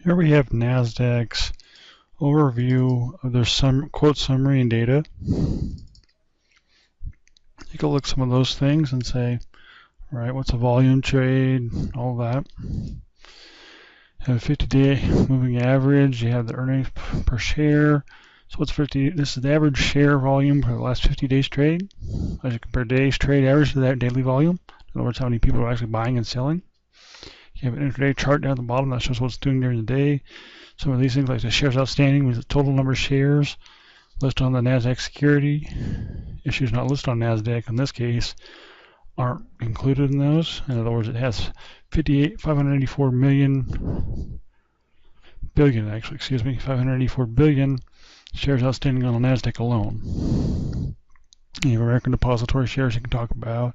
Here we have NASDAQ's overview of their quote summary and data. Take a look at some of those things and say, all right, what's a volume trade, all that. Have a 50-day moving average. You have the earnings per share. So what's 50? This is the average share volume for the last 50 days trade. As you compare days trade average to that daily volume. In other words, how many people are actually buying and selling. You have an intraday chart down at the bottom that shows what's doing during the day. Some of these things, like the shares outstanding, means the total number of shares listed on the NASDAQ security. Issues not listed on NASDAQ in this case aren't included in those. In other words, it has 584 billion shares outstanding on the NASDAQ alone. You have American depository shares you can talk about.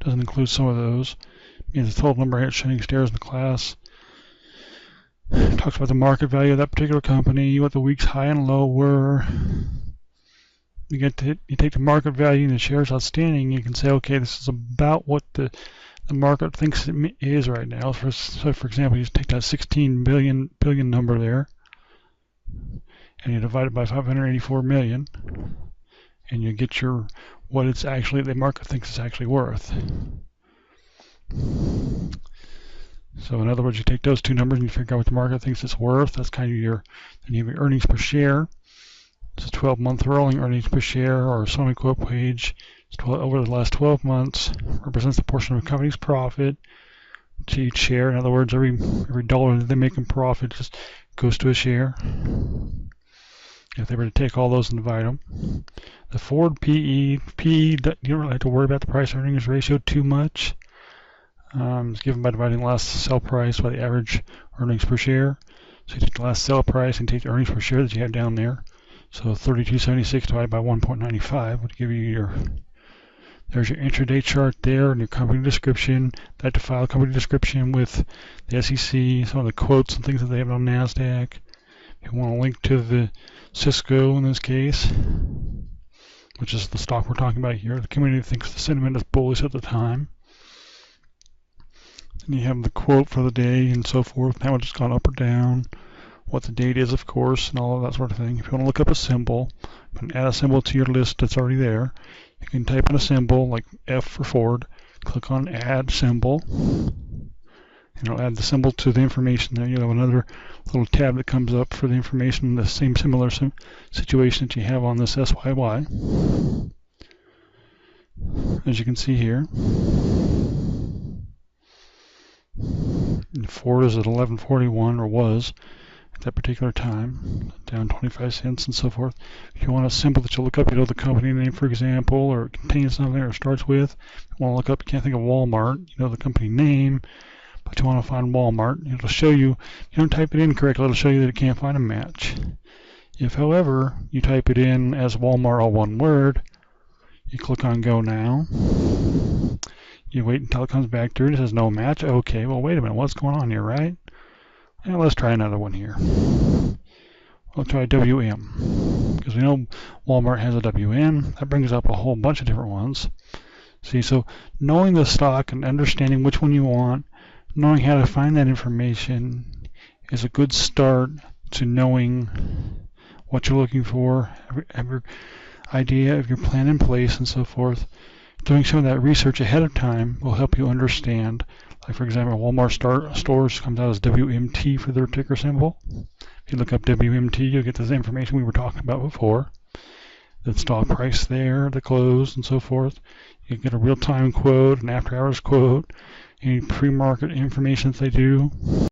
Doesn't include some of those. Means the total number of outstanding shares in the class. Talks about the market value of that particular company, what the week's high and low were. You take the market value and the shares outstanding. You can say, okay, this is about what the market thinks it is right now. So for example, you just take that 16 billion number there, and you divide it by 584 million, and you get your what it's actually the market thinks it's actually worth. So in other words, you take those two numbers and you figure out what the market thinks it's worth. That's kind of your, then you have your earnings per share. It's a 12-month rolling earnings per share or summary quote page. It's over the last 12 months. Represents the portion of a company's profit to each share. In other words, every dollar that they make in profit just goes to a share. If they were to take all those and divide them. The forward PE, you don't really have to worry about the price earnings ratio too much. It's given by dividing the last sell price by the average earnings per share. So you take the last sell price and take the earnings per share that you have down there. So 32.76 divided by 1.95 would give you there's your intraday chart there and your company description. That to file company description with the SEC, some of the quotes and things that they have on NASDAQ. If you want to link to the Cisco in this case, which is the stock we're talking about here, the community thinks the sentiment is bullish at the time. And you have the quote for the day and so forth, how it's gone up or down, what the date is, of course, and all of that sort of thing. If you want to look up a symbol, you can add a symbol to your list that's already there. You can type in a symbol like F for Ford, click on Add Symbol, and it'll add the symbol to the information there. You'll have another little tab that comes up for the information in the same similar situation that you have on this SYY. As you can see here. And Ford is at 11.41 or was at that particular time, down 25 cents and so forth. If you want a symbol that you look up, you know the company name, for example, or it contains something or starts with. If you want to look up, you can't think of Walmart, you know the company name, but you want to find Walmart. It'll show you, if you don't type it in correctly, it'll show you that it can't find a match. If, however, you type it in as Walmart, all one word, you click on Go Now. You wait until it comes back through. It says no match. Okay, well, wait a minute. What's going on here, right? Well, let's try another one here. We'll try WM. Because we know Walmart has a WM. That brings up a whole bunch of different ones. See, so knowing the stock and understanding which one you want, knowing how to find that information is a good start to knowing what you're looking for, have your idea of your plan in place and so forth. Doing some of that research ahead of time will help you understand. Like for example, Walmart stores comes out as WMT for their ticker symbol. If you look up WMT, you'll get this information we were talking about before. The stock price there, the close, and so forth. You get a real-time quote, an after-hours quote, any pre-market information that they do.